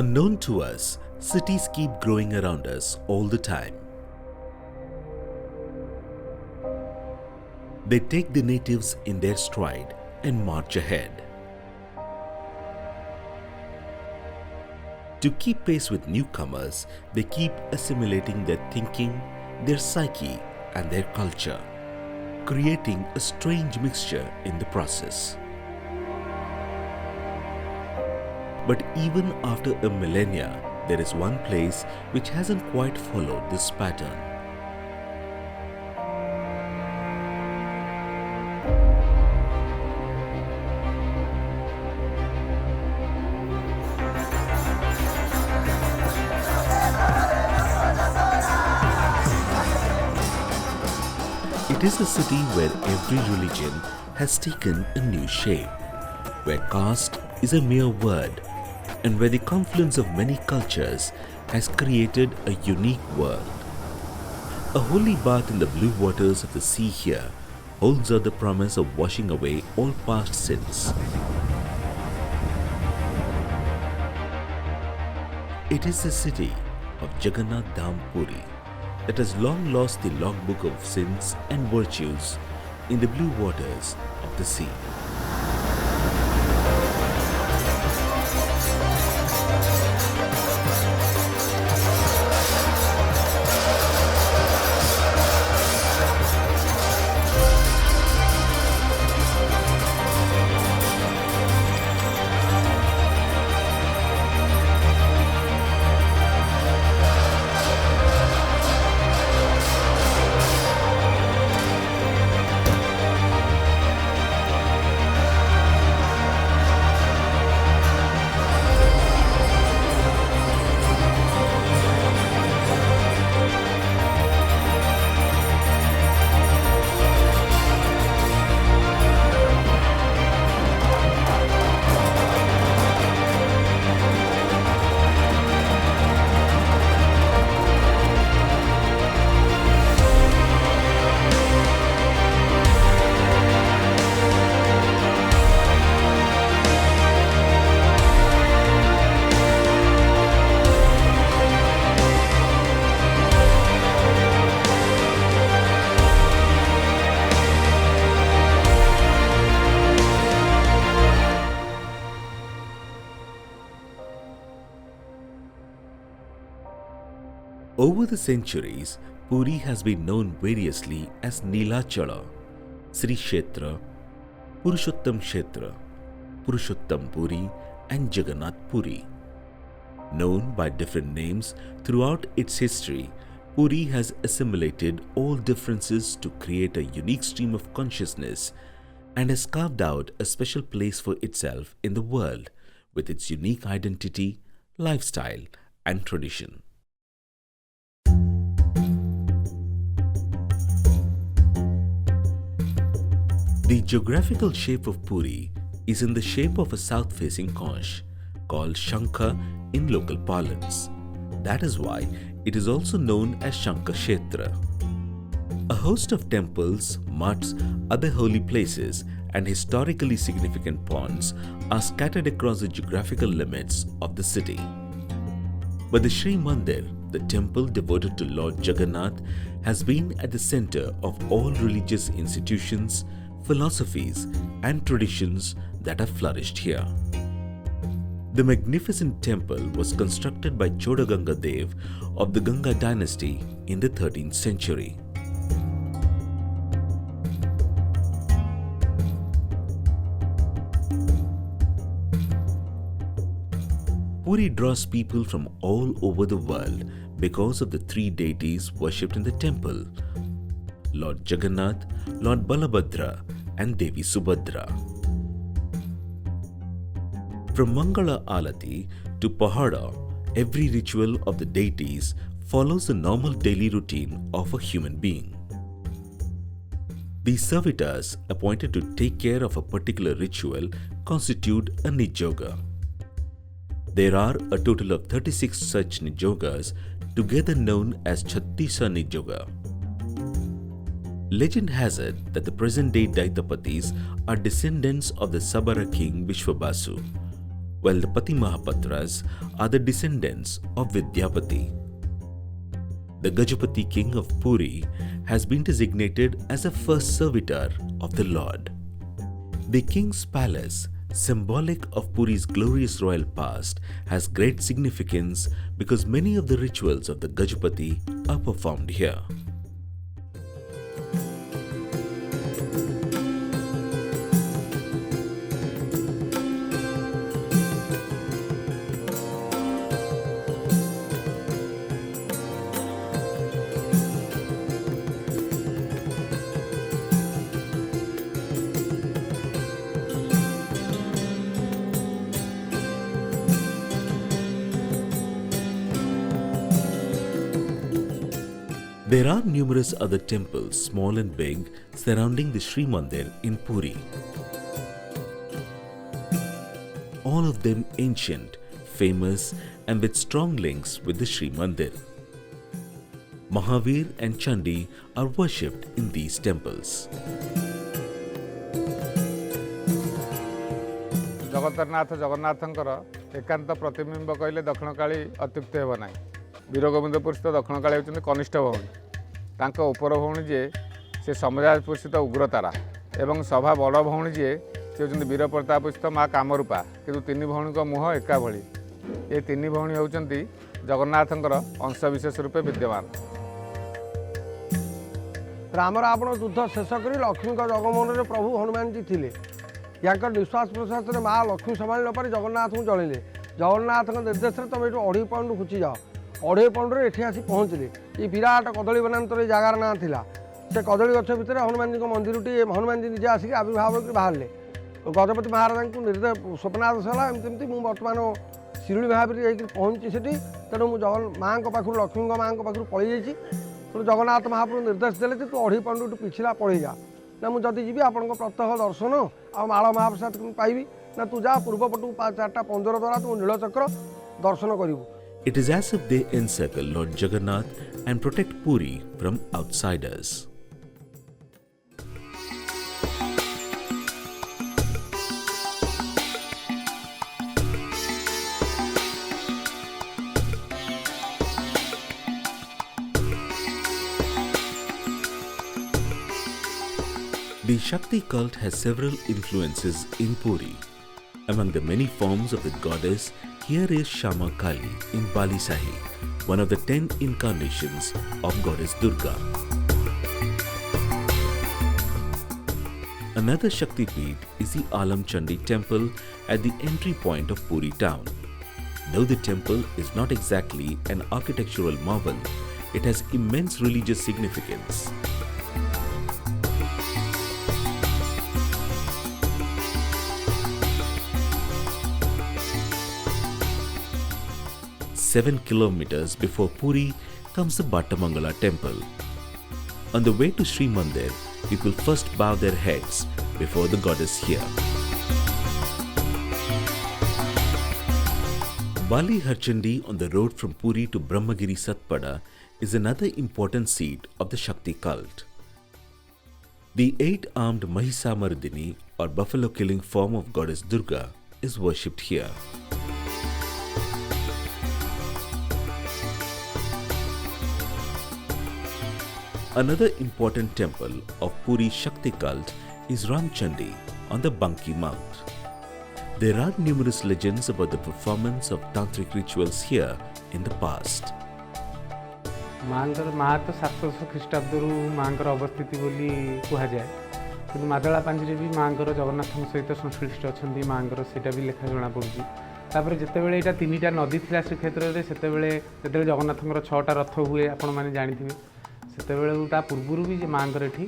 Unknown to us, cities keep growing around us all the time. They take the natives in their stride and march ahead. To keep pace with newcomers, they keep assimilating their thinking, their psyche, and their culture, creating a strange mixture in the process. But even after a millennia, there is one place which hasn't quite followed this pattern. It is a city where every religion has taken a new shape, where caste is a mere word, and where the confluence of many cultures has created a unique world. A holy bath in the blue waters of the sea here holds out the promise of washing away all past sins. It is the city of Jagannath Dham Puri that has long lost the logbook of sins and virtues in the blue waters of the sea. Over the centuries, Puri has been known variously as Nilachala, Sri Kshetra, Purushottam Kshetra, Purushottam Puri, and Jagannath Puri. Known by different names throughout its history, Puri has assimilated all differences to create a unique stream of consciousness and has carved out a special place for itself in the world with its unique identity, lifestyle, and tradition. The geographical shape of Puri is in the shape of a south-facing conch called Shankha in local parlance. That is why it is also known as Shankha Kshetra. A host of temples, mutts, other holy places, and historically significant ponds are scattered across the geographical limits of the city. But the Sri Mandir, the temple devoted to Lord Jagannath, has been at the center of all religious institutions, philosophies, and traditions that have flourished here. The magnificent temple was constructed by Chodaganga Dev of the Ganga dynasty in the 13th century. Puri draws people from all over the world because of the three deities worshipped in the temple: Lord Jagannath, Lord Balabhadra, and Devi Subhadra. From Mangala Alati to Pahada, every ritual of the deities follows the normal daily routine of a human being. These servitors appointed to take care of a particular ritual constitute a Nijoga. There are a total of 36 such Nijogas, together known as Chhattisa Nijoga. Legend has it that the present-day Daitapatis are descendants of the Sabara king Vishwabasu. while the Pati Mahapatras are the descendants of Vidyapati. The Gajapati king of Puri has been designated as the first servitor of the Lord. The king's palace, symbolic of Puri's glorious royal past, has great significance because many of the rituals of the Gajapati are performed here. There are numerous other temples, small and big, surrounding the Sri Mandir in Puri. All of them ancient, famous, and with strong links with the Sri Mandir. Mahavir and Chandi are worshipped in these temples. जगतरनाथ जगन्नाथंकर एकांत प्रतिबिंब कहले दक्षिणकाली अत्युक्ति हेब ना वीरगोविंदपुर स्थित दक्षिणकाली होती कनिष्ठ भौणी तांको उपर भौणी जे से समजापुषित उग्रतारा एवं सभा बड़ भौणी जे से होती वीर प्रतापस्थित माँ कामरूपा किंतु तीन भौणी मुह एका भली ये तीन भौणी होती जगन्नाथंकर अंशविशेष रूपे विद्यमान। रामर आपण युद्ध शेष कर लक्ष्मी जगमोहन प्रभु हनुमान जी थे या निश्वास प्रश्वास में माँ लक्ष्मी संभाली न पारी जगन्नाथ को चलैले जगन्नाथ निर्देश में तुम ये 2.5 पाउंड खुची जाओ 2.5 पाउंड ये आसी पहुँचले ये विराट कदली बनातर जगार ना था से कदली गछ भितर हनुमान जी मंदिर टी हनुमान जी निजे आसिक आविर्भाव कर बाहर गजपति महाराज को निर्देश स्वप्नादेश है एमती मुझे बर्तमान शिरुड़ी भाव में पहुँची से तेणु मुझे माँ पाखु लक्ष्मी माँ पाखु पलि जाइए तेणु जगन्नाथ महाप्रभु निर्देश देले तू 2.5 पाउंड पिछला पलि जा ना मुझे जी आप प्रत्यह दर्शन आ माल महाप्रसाद पाइबी ना तू जा पूर्वपटू 4:15 द्वारा तू नीलचक्र दर्शन करू। It is as if they encircle Lord Jagannath and protect Puri from outsiders. The Shakti cult has several influences in Puri. Among the many forms of the goddess, here is Shama Kali in Bali Sahi, one of the 10 incarnations of goddess Durga. Another Shakti Peeth is the Alam Chandi temple at the entry point of Puri town. Though the temple is not exactly an architectural marvel, it has immense religious significance. Seven kilometers before Puri comes the Bhattamangala temple. On the way to Sri Mandir, people first bow their heads before the goddess here. Bali Harchandi on the road from Puri to Brahmagiri Satpada is another important seat of the Shakti cult. The 8-armed Mahisamardini or buffalo killing form of goddess Durga is worshipped here. Another important temple of Puri Shakti cult is Ramchandi on the Banki Mount. There are numerous legends about the performance of tantric rituals here in the past. माँ तो 700 ख्रीष्टाब्द माँ अवस्थिति बोली कहुए कि मादला पांजी भी माँ जगन्नाथ सहित संश्लिष्ट अच्छा माँ से भी लेखा जना पड़ी तापर जितेबाला यहाँ 3टा नदी थी श्रीक्षेत्र में से जगन्नाथ 6टा रथ हुए आपण मैंने जानी से पूर्व भी माँ ये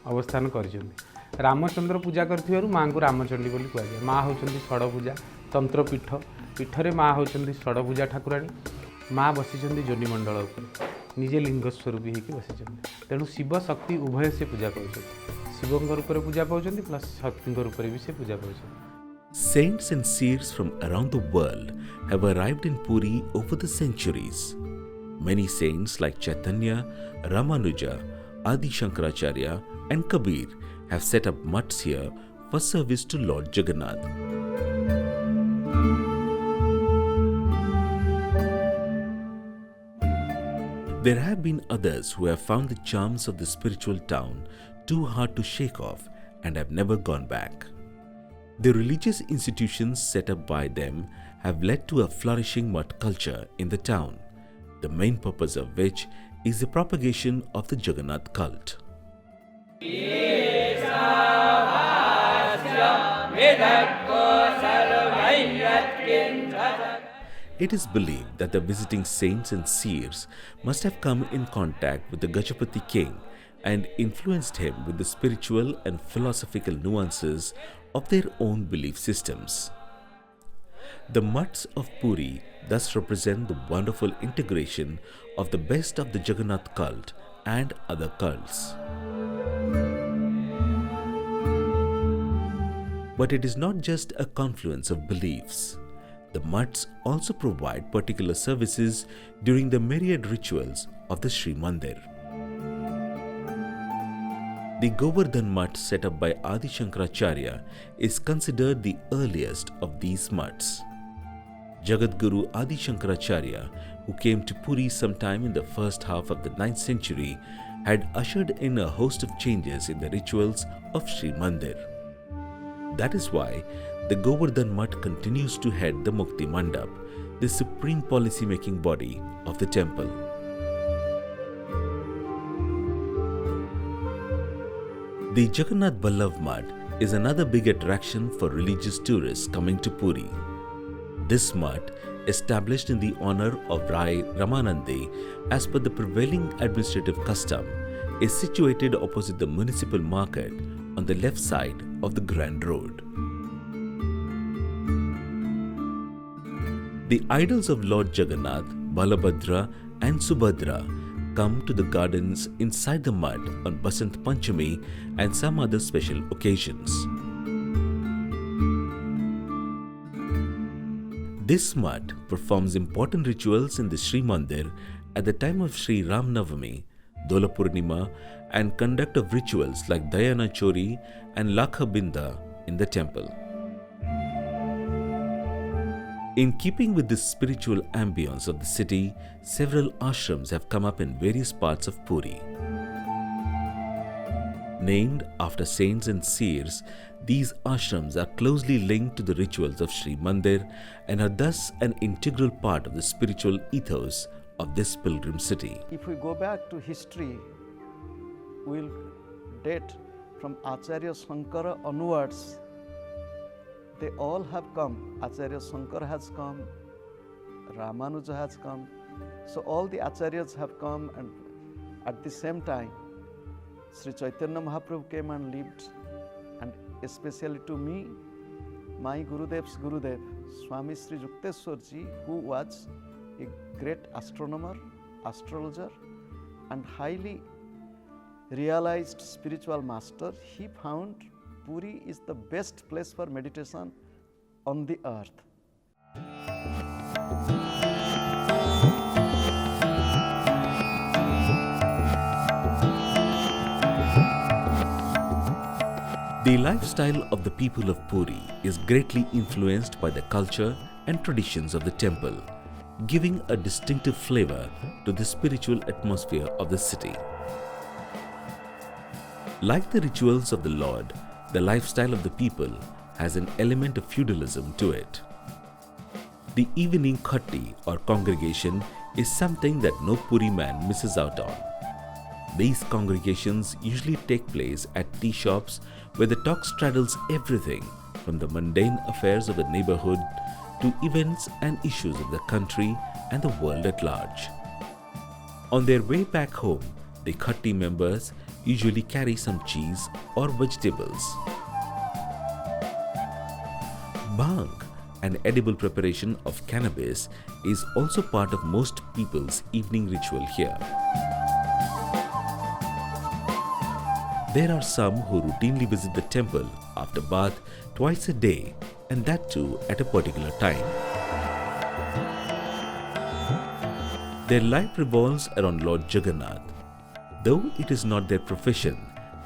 अवस्थान कर रामचंद्र पूजा कर माँ को रामचंडी बोली कहुए माँ होती षड़भुजा तंत्रपीठ पीठरे माँ होती षड़भुजा ठाकुराणी माँ बसी जोनिमंडल उपर निजे लिंग स्वरूप होकर बसी तेणु शिव शक्ति उभय से पूजा कर शिव रूप पूजा पाँच प्लस शक्ति रूप भी से पूजा पाँच। Saints and seers from around the world have arrived in Puri over the centuries. Many saints like Chaitanya, Ramanuja, Adi Shankaracharya and Kabir have set up mutts here for service to Lord Jagannath. There have been others who have found the charms of the spiritual town too hard to shake off and have never gone back. The religious institutions set up by them have led to a flourishing mutt culture in the town, the main purpose of which is the propagation of the Jagannath cult. It is believed that the visiting saints and seers must have come in contact with the Gajapati king and influenced him with the spiritual and philosophical nuances of their own belief systems. The mutts of Puri thus represent the wonderful integration of the best of the Jagannath cult and other cults. But it is not just a confluence of beliefs. The mutts also provide particular services during the myriad rituals of the Sri Mandir. The Govardhan mutt set up by Adi Shankaracharya is considered the earliest of these mutts. Jagadguru Adi Shankaracharya, who came to Puri sometime in the first half of the 9th century, had ushered in a host of changes in the rituals of Sri Mandir. That is why the Govardhan mutt continues to head the Mukti Mandap, the supreme policy-making body of the temple. The Jagannath Ballav mutt is another big attraction for religious tourists coming to Puri. This mutt, established in the honor of Rai Ramanande as per the prevailing administrative custom, is situated opposite the municipal market on the left side of the Grand Road. The idols of Lord Jagannath, Balabhadra and Subhadra come to the gardens inside the mutt on Basant Panchami and some other special occasions. This mutt performs important rituals in the Sri Mandir at the time of Sri Ram Navami, Dola Purnima, and conduct of rituals like Dayana Chori and Lakha Binda in the temple. In keeping with this spiritual ambience of the city, several ashrams have come up in various parts of Puri. Named after saints and seers, these ashrams are closely linked to the rituals of Sri Mandir and are thus an integral part of the spiritual ethos of this pilgrim city. If we go back to history, we'll date from Acharya Shankara onwards. They all have come. Acharya Shankara has come, Ramanuja has come. So all the Acharyas have come, and at the same time, Sri Chaitanya Mahaprabhu came and lived. And especially to me, my Gurudev's Gurudev, Swami Sri Yukteswarji, who was a great astronomer, astrologer, and highly realized spiritual master, he found Puri is the best place for meditation on the earth. The lifestyle of the people of Puri is greatly influenced by the culture and traditions of the temple, giving a distinctive flavor to the spiritual atmosphere of the city. Like the rituals of the Lord, the lifestyle of the people has an element of feudalism to it. The evening khatti or congregation is something that no Puri man misses out on. These congregations usually take place at tea shops where the talk straddles everything from the mundane affairs of the neighborhood to events and issues of the country and the world at large. On their way back home, the khatti members usually carry some cheese or vegetables. Bhang, an edible preparation of cannabis, is also part of most people's evening ritual here. There are some who routinely visit the temple after bath twice a day, and that too at a particular time. Their life revolves around Lord Jagannath. Though it is not their profession,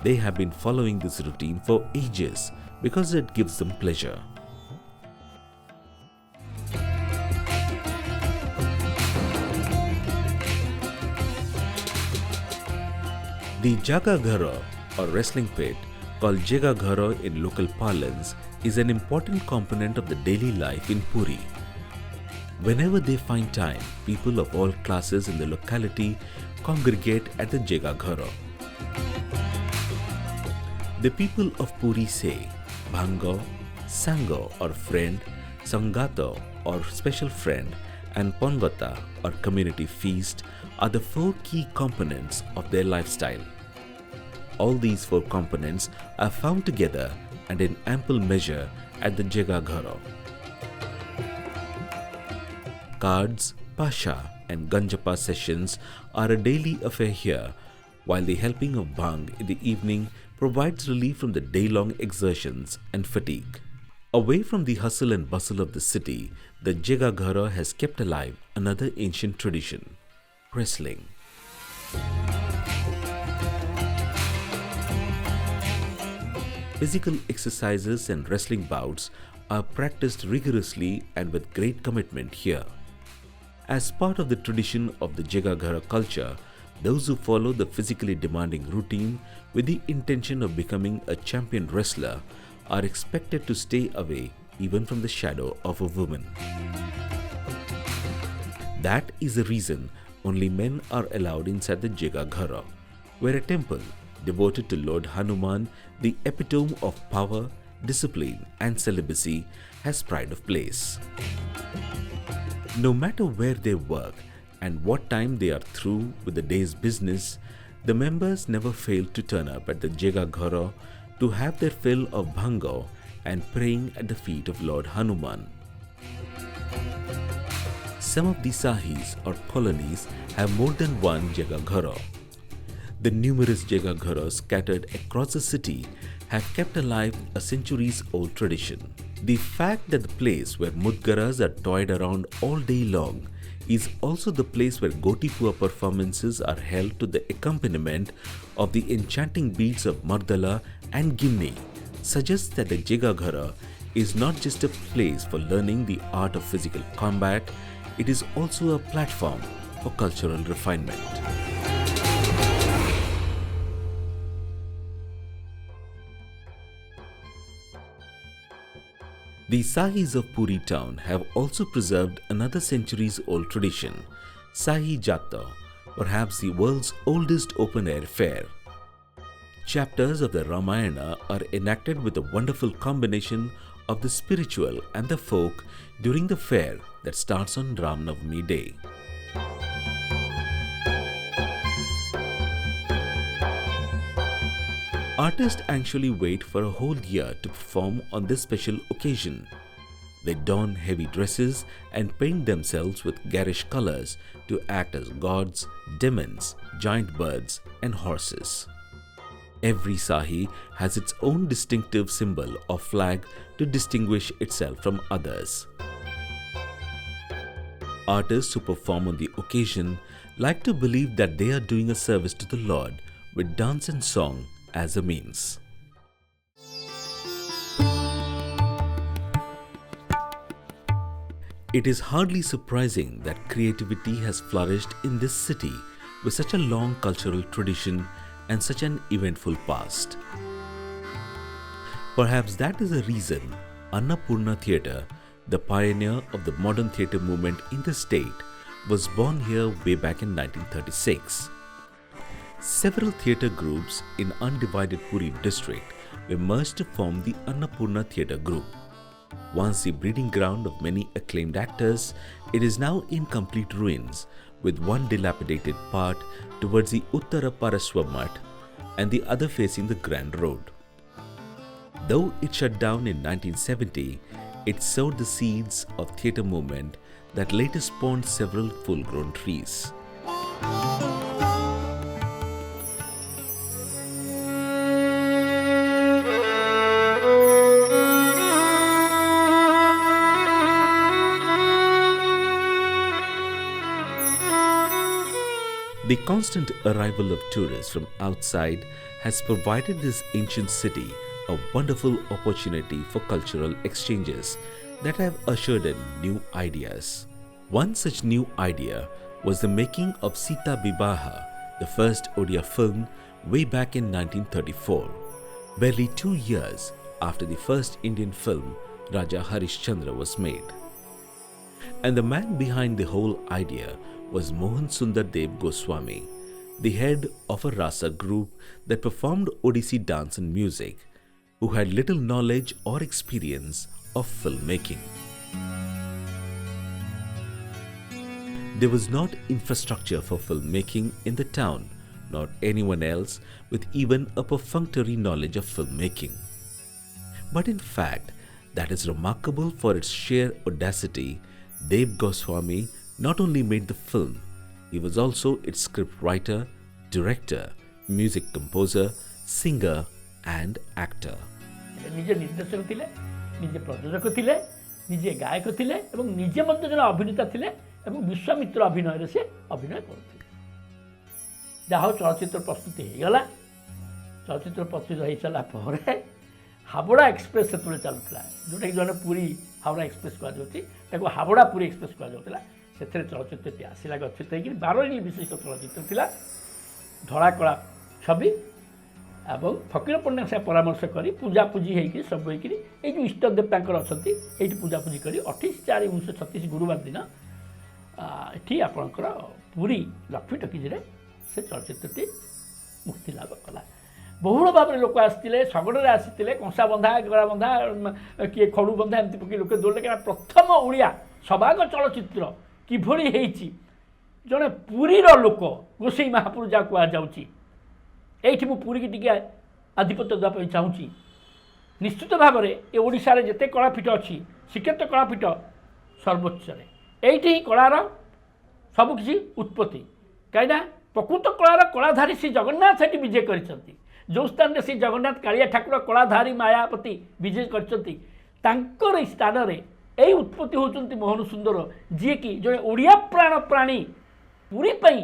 they have been following this routine for ages because it gives them pleasure. The Jaga Ghara or wrestling pit, called Jaga Ghara in local parlance, is an important component of the daily life in Puri. Whenever they find time, people of all classes in the locality congregate at the Jaga Ghara. The people of Puri say Bhango, Sango or friend, Sangato or special friend, and Pongata or community feast are the four key components of their lifestyle. All these four components are found together and in ample measure at the Jaga Ghara. Cards, Pasha and Ganjapa sessions are a daily affair here, while the helping of bhang in the evening provides relief from the day-long exertions and fatigue. Away from the hustle and bustle of the city, the Jaga Ghara has kept alive another ancient tradition: wrestling. Physical exercises and wrestling bouts are practiced rigorously and with great commitment here. As part of the tradition of the Jaga Ghara culture, those who follow the physically demanding routine with the intention of becoming a champion wrestler are expected to stay away even from the shadow of a woman. That is the reason only men are allowed inside the Jaga Ghara, where a temple devoted to Lord Hanuman, the epitome of power, discipline and celibacy, has pride of place. No matter where they work and what time they are through with the day's business, the members never fail to turn up at the Jaga Ghara to have their fill of bhango and praying at the feet of Lord Hanuman. Some of the sahis or colonies have more than one Jaga Ghara. The numerous Jaga Gharas scattered across the city have kept alive a centuries-old tradition. The fact that the place where Mudgaras are toyed around all day long is also the place where Gotipua performances are held to the accompaniment of the enchanting beats of Mardala and Gimni suggests that the Jaga Ghara is not just a place for learning the art of physical combat, it is also a platform for cultural refinement. The Sahis of Puri town have also preserved another centuries-old tradition, Sahi Jata, perhaps the world's oldest open-air fair. Chapters of the Ramayana are enacted with a wonderful combination of the spiritual and the folk during the fair that starts on Ram Navami day. Artists actually wait for a whole year to perform on this special occasion. They don heavy dresses and paint themselves with garish colors to act as gods, demons, giant birds, and horses. Every Sahi has its own distinctive symbol or flag to distinguish itself from others. Artists who perform on the occasion like to believe that they are doing a service to the Lord with dance and song as a means. It is hardly surprising that creativity has flourished in this city with such a long cultural tradition and such an eventful past. Perhaps that is the reason Annapurna Theatre, the pioneer of the modern theatre movement in the state, was born here way back in 1936. Several theatre groups in undivided Puri district were merged to form the Annapurna Theatre Group. Once the breeding ground of many acclaimed actors, it is now in complete ruins, with one dilapidated part towards the Uttara Paraswa Math and the other facing the Grand Road. Though it shut down in 1970, it sowed the seeds of theatre movement that later spawned several full-grown trees. The constant arrival of tourists from outside has provided this ancient city a wonderful opportunity for cultural exchanges that have ushered in new ideas. One such new idea was the making of Sita Bibaha, the first Odia film way back in 1934, barely 2 years after the first Indian film Raja Harishchandra was made. And the man behind the whole idea was Mohan Sundar Dev Goswami, the head of a rasa group that performed Odissi dance and music, who had little knowledge or experience of filmmaking. There was not infrastructure for filmmaking in the town, nor anyone else with even a perfunctory knowledge of filmmaking. But in fact, that is remarkable for its sheer audacity. Dev Goswami not only made the film, he was also its script writer, director, music composer, singer and actor. ନିଜେ ନିର୍ଦ୍ଦେଶକ ଥିଲେ, ନିଜେ ପ୍ରଯୋଜକ ଥିଲେ, ନିଜେ ଗାୟକ ଥିଲେ ଏବଂ ନିଜେ ମଧ୍ୟ ଜଣେ ଅଭିନେତା ଥିଲେ ଏବଂ ବିଶ୍ୱାମିତ୍ର ଅଭିନୟରେ ସେ ଅଭିନୟ କରୁଥିଲେ। ଯାହା ହଉ ଚଳଚ୍ଚିତ୍ର ପ୍ରସ୍ତୁତି ହେଇଗଲା। ଚଳଚ୍ଚିତ୍ର ପ୍ରସ୍ତୁତ ହେଇସାରିଲା ପରେ ହାବଡ଼ା ଏକ୍ସପ୍ରେସ୍ ସେତେବେଳେ ଚାଲୁଥିଲା, ଯେଉଁଟାକି ଜଣେ ପୁରୀ ହାବଡ଼ା ଏକ୍ସପ୍ରେସ୍ କୁହାଯାଉଛି, ତାକୁ ହାବଡ଼ା ପୁରୀ ଏକ୍ସପ୍ରେସ୍ କୁହାଯାଉଥିଲା। ସେଥିରେ ଚଳଚ୍ଚିତ୍ରଟି ଆସିଲା ଗଚ୍ଛିତ ହେଇକିରି 12 ଇଞ୍ଚ ବିଶିଷ୍ଟ ଚଳଚ୍ଚିତ୍ର ଥିଲା, ଧଳା କଳା ଛବି ଏବଂ ଫକୀର ପଣ୍ଡାଙ୍କ ସାଙ୍ଗେ ପରାମର୍ଶ କରି ପୂଜାପୂଜି ହେଇକି ସବୁ ହେଇକିରି ଏଇ ଯେଉଁ ଇଷ୍ଟଦେବ ତାଙ୍କର ଅଛନ୍ତି ଏଇଠି ପୂଜାପୂଜି କରି 28/4/1936 ଗୁରୁବାର ଦିନ ଏଠି ଆପଣଙ୍କର ପୁରୀ ଲକ୍ଷ୍ମୀ ଟକିଜରେ ସେ ଚଳଚ୍ଚିତ୍ରଟି ମୁକ୍ତି ଲାଭ କଲା। ବହୁଳ ଭାବରେ ଲୋକ ଆସିଥିଲେ, ଶଗଡ଼ରେ ଆସିଥିଲେ, କଂସା ବନ୍ଧା, ଗଳା ବନ୍ଧା, କିଏ ଖଡ଼ୁ ବନ୍ଧା ଏମିତି ପକେଇ ଲୋକ ଦୌଡ଼ିଲେ। କାରଣ ପ୍ରଥମ ଓଡ଼ିଆ ସବାଗ ଚଳଚ୍ଚିତ୍ର କିଭଳି ହେଇଛି, ଜଣେ ପୁରୀର ଲୋକ ଗୋସେଇ ମହାପୁରୁ ଯାହା କୁହାଯାଉଛି, ଏଇଠି ମୁଁ ପୁରୀକି ଟିକେ ଆଧିପତ୍ୟ ଦେବା ପାଇଁ ଚାହୁଁଛି। ନିଶ୍ଚିତ ଭାବରେ ଏ ଓଡ଼ିଶାରେ ଯେତେ କଳାପୀଠ ଅଛି, ଶ୍ରୀକ୍ଷେତ୍ର କଳାପୀଠ ସର୍ବୋଚ୍ଚରେ, ଏଇଠି ହିଁ କଳାର ସବୁକିଛି ଉତ୍ପତ୍ତି। କାହିଁକିନା ପ୍ରକୃତ କଳାର କଳାଧାରୀ ଶ୍ରୀ ଜଗନ୍ନାଥ ସେଠି ବିଜେ କରିଛନ୍ତି। ଯେଉଁ ସ୍ଥାନରେ ଶ୍ରୀ ଜଗନ୍ନାଥ କାଳିଆ ଠାକୁର କଳାଧାରୀ ମାୟାପତି ବିଜେ କରିଛନ୍ତି, ତାଙ୍କର ଏଇ ସ୍ଥାନରେ ଏଇ ଉତ୍ପତ୍ତି ହେଉଛନ୍ତି ମୋହନ ସୁନ୍ଦର, ଯିଏକି ଜଣେ ଓଡ଼ିଆ ପ୍ରାଣ ପ୍ରାଣୀ। ପୁରୀ ପାଇଁ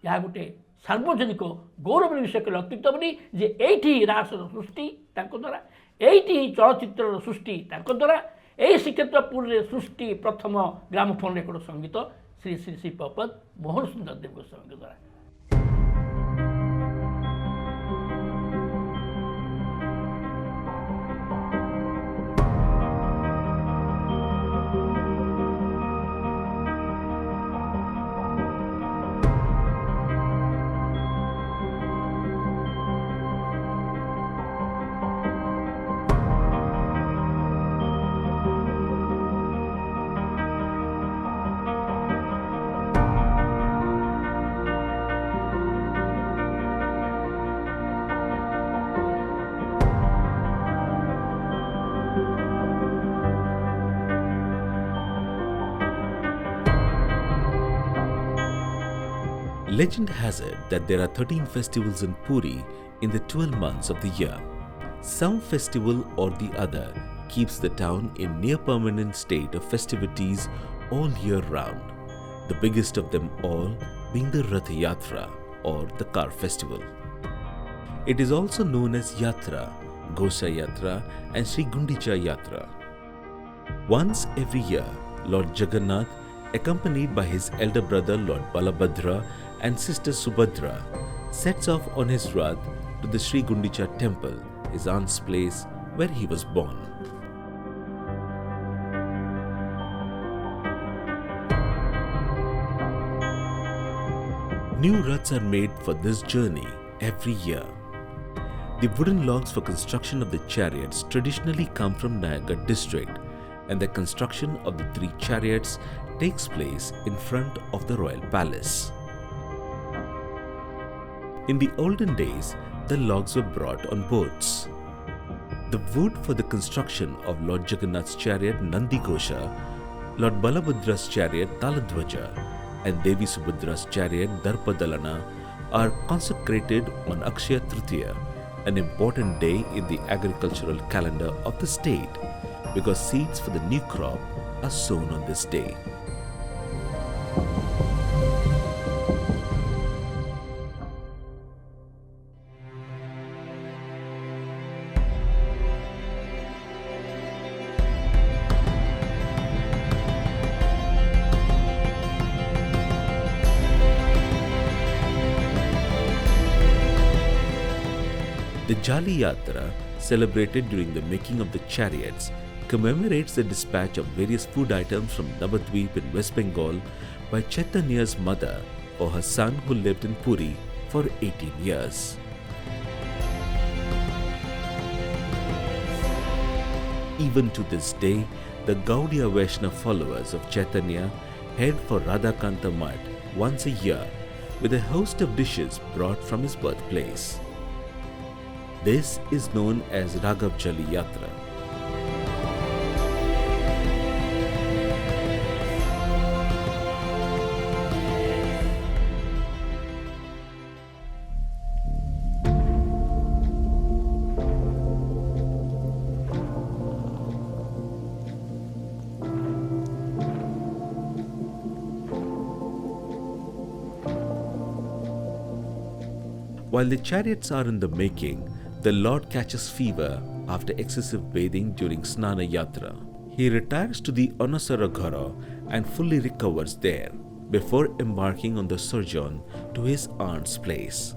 ଏହା ଗୋଟେ ସାର୍ବଜନିକ ଗୌରବର ବିଷୟ କଲେ ଅତ୍ୟୁକ୍ତ ବୋଲି ଯେ ଏଇଠି ରାସର ସୃଷ୍ଟି ତାଙ୍କ ଦ୍ୱାରା, ଏଇଠି ହିଁ ଚଳଚ୍ଚିତ୍ରର ସୃଷ୍ଟି ତାଙ୍କ ଦ୍ୱାରା, ଏହି ଶ୍ରୀକ୍ଷେତ୍ର ପୁରୀରେ ସୃଷ୍ଟି ପ୍ରଥମ ଗ୍ରାମୋଫୋନ୍ ରେକର୍ଡ଼ ସଙ୍ଗୀତ ଶ୍ରୀ ଶ୍ରୀ ଶ୍ରୀ ପପଦ ମୋହନ ସୁନ୍ଦର ଦେବ ଗୋସ୍ୱାମୀଙ୍କ ଦ୍ୱାରା। Legend has it that there are 13 festivals in Puri in the 12 months of the year. Some festival or the other keeps the town in near permanent state of festivities all year round, the biggest of them all being the Rath Yatra or the car festival. It is also known as Yatra, Gosha Yatra and Sri Gundicha Yatra. Once every year, Lord Jagannath, accompanied by his elder brother Lord Balabhadra and sister Subhadra, sets off on his Rath to the Sri Gundicha temple, his aunt's place where he was born. New Raths are made for this journey every year. The wooden logs for construction of the chariots traditionally come from Nayagarh district, and the construction of the 3 chariots takes place in front of the royal palace. In the olden days, the logs were brought on boats. The wood for the construction of Lord Jagannath's chariot Nandi Ghosha, Lord Balabhadra's chariot Taladhwaja, and Devi Subhadra's chariot Darpadalana are consecrated on Akshaya Tritiya, an important day in the agricultural calendar of the state, because seeds for the new crop are sown on this day. The Jali Yatra, celebrated during the making of the chariots, commemorates the dispatch of various food items from Navadvip in West Bengal by Chaitanya's mother for her son who lived in Puri for 18 years. Even to this day, the Gaudiya Vaishnava followers of Chaitanya head for Radhakanta Mutt once a year with a host of dishes brought from his birthplace. This is known as Raghav Jali Yatra. While the chariots are in the making, the Lord catches fever after excessive bathing during Snana Yatra. He retires to the Anasara Ghara and fully recovers there before embarking on the sojourn to his aunt's place.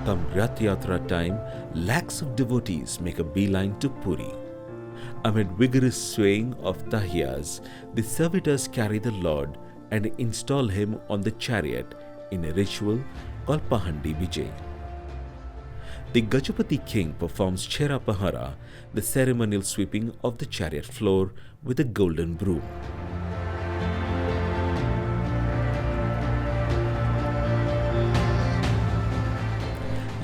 Come Rath Yatra time, lakhs of devotees make a beeline to Puri. Amid vigorous swaying of tahiyas, the servitors carry the Lord and install him on the chariot in a ritual called Pahandi Vijay. The Gajapati king performs Chera Pahara, the ceremonial sweeping of the chariot floor with a golden broom.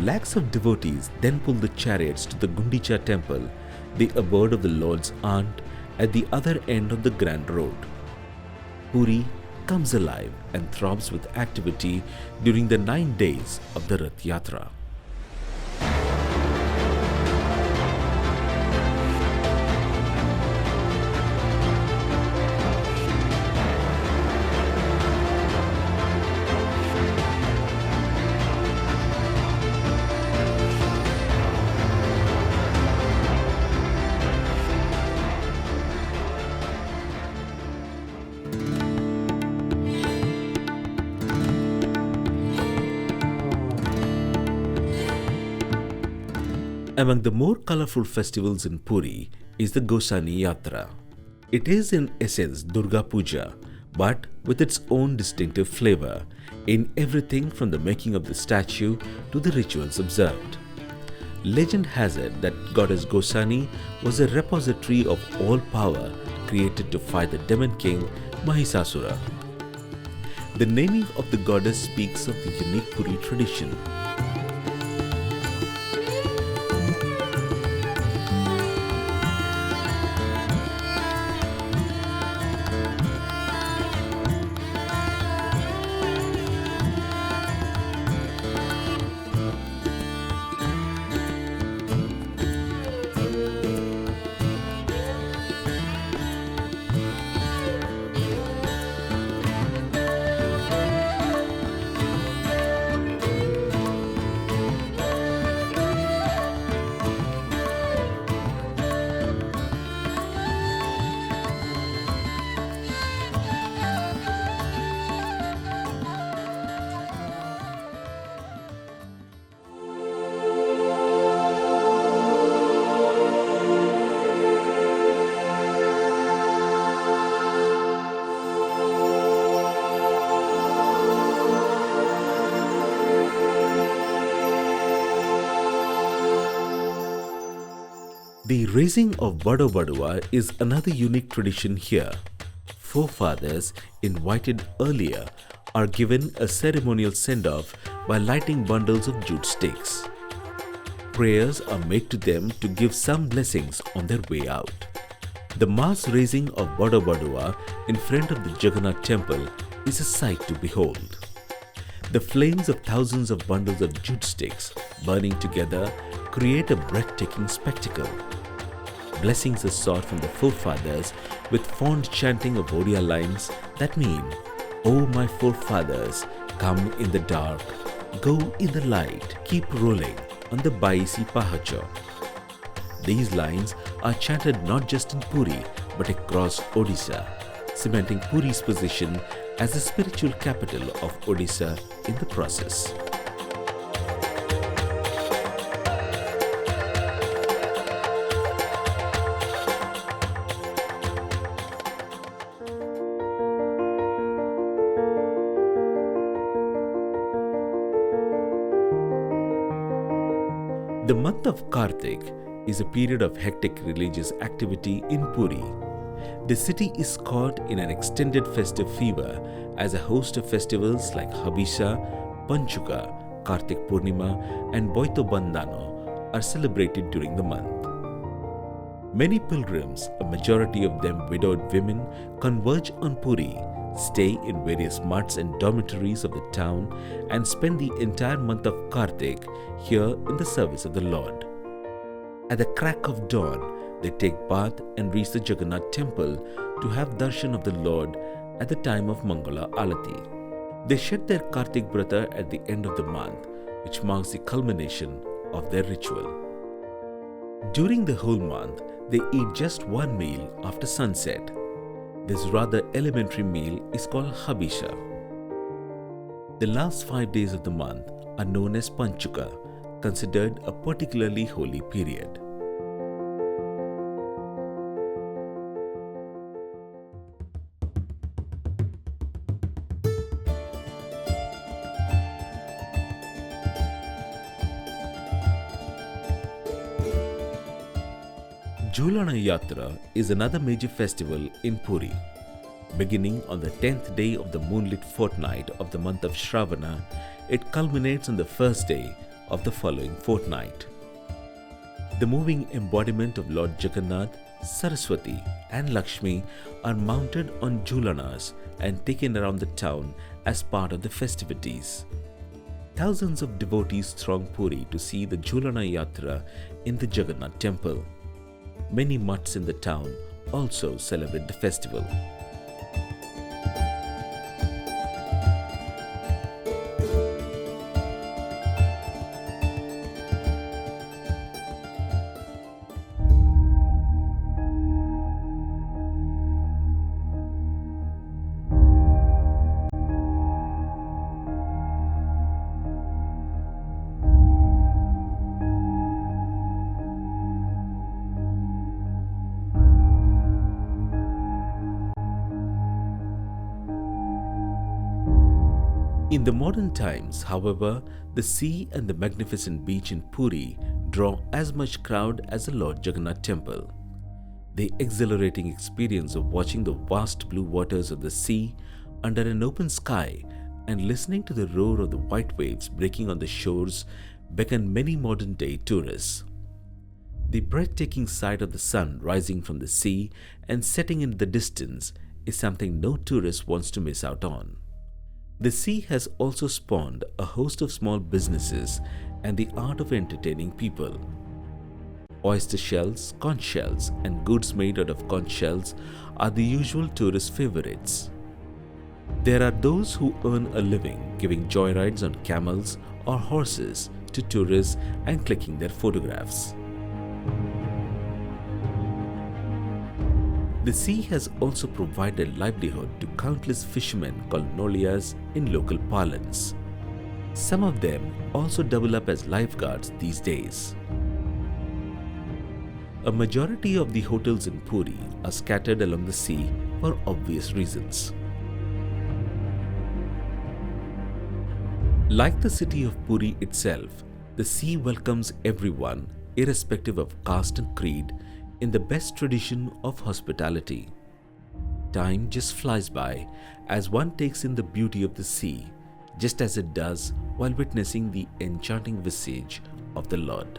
Lakhs of devotees then pull the chariots to the Gundicha temple, the abode of the Lord's aunt, at the other end of the Grand Road. Puri comes alive and throbs with activity during the 9 days of the Rath Yatra. Among the more colorful festivals in Puri is the Gosani Yatra. It is in essence Durga Puja, but with its own distinctive flavor in everything from the making of the statue to the rituals observed. Legend has it that goddess Gosani was a repository of all power created to fight the demon king Mahisasura. The naming of the goddess speaks of the unique Puri tradition. The raising of Bado Badua is another unique tradition here. Forefathers invited earlier are given a ceremonial send-off by lighting bundles of jute sticks. Prayers are made to them to give some blessings on their way out. The mass raising of Bado Badua in front of the Jagannath temple is a sight to behold. The flames of thousands of bundles of jute sticks burning together create a breathtaking spectacle. Blessings are sought from the forefathers with fond chanting of Odia lines that mean, "O my forefathers, come in the dark, go in the light, keep rolling on the Baisi Pahacha." These lines are chanted not just in Puri but across Odisha, cementing Puri's position as the spiritual capital of Odisha in the process. The month of Kartik is a period of hectic religious activity in Puri. The city is caught in an extended festive fever as a host of festivals like Habisha, Panchuka, Kartik Purnima and Boito Bandhano are celebrated during the month. Many pilgrims, a majority of them widowed women, converge on Puri, stay in various mutts and dormitories of the town and spend the entire month of Kartik here in the service of the Lord. At the crack of dawn, they take bath and reach the Jagannath temple to have darshan of the Lord at the time of Mangala Alati. They shed their Kartik Brata at the end of the month, which marks the culmination of their ritual. During the whole month, they eat just one meal after sunset. This rather elementary meal is called Habisha. The last 5 days of the month are known as Panchuka, considered a particularly holy period. Jhulana Yatra is another major festival in Puri. Beginning on the 10th day of the moonlit fortnight of the month of Shravana, it culminates on the first day of the following fortnight. The moving embodiment of Lord Jagannath, Saraswati and Lakshmi are mounted on Jhulanas and taken around the town as part of the festivities. Thousands of devotees throng Puri to see the Jhulana Yatra in the Jagannath temple. Many mutts in the town also celebrate the festival. In the modern times, however, the sea and the magnificent beach in Puri draw as much crowd as the Lord Jagannath temple. The exhilarating experience of watching the vast blue waters of the sea under an open sky and listening to the roar of the white waves breaking on the shores beckon many modern-day tourists. The breathtaking sight of the sun rising from the sea and setting in the distance is something no tourist wants to miss out on. The sea has also spawned a host of small businesses and the art of entertaining people. Oyster shells, conch shells, and goods made out of conch shells are the usual tourist favorites. There are those who earn a living giving joyrides on camels or horses to tourists and clicking their photographs. The sea has also provided livelihood to countless fishermen called nolias in local parlance. Some of them also double up as lifeguards these days. A majority of the hotels in Puri are scattered along the sea for obvious reasons. Like the city of Puri itself, the sea welcomes everyone, irrespective of caste and creed, in the best tradition of hospitality. Time just flies by as one takes in the beauty of the sea, just as it does while witnessing the enchanting visage of the Lord.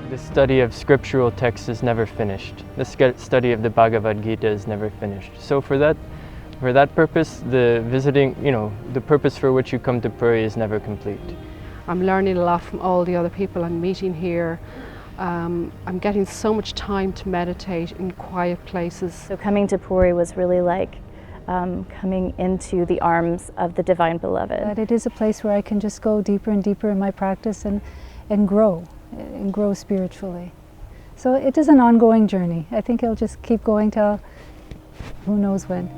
The study of scriptural texts is never finished. The study of the Bhagavad Gita is never finished. So for that, For that purpose, the visiting, the purpose for which you come to Puri is never complete. I'm learning a lot from all the other people I'm meeting here. I'm getting so much time to meditate in quiet places. So coming to Puri was really like coming into the arms of the Divine Beloved. But it is a place where I can just go deeper and deeper in my practice and grow spiritually. So it is an ongoing journey. I think it'll just keep going till who knows when.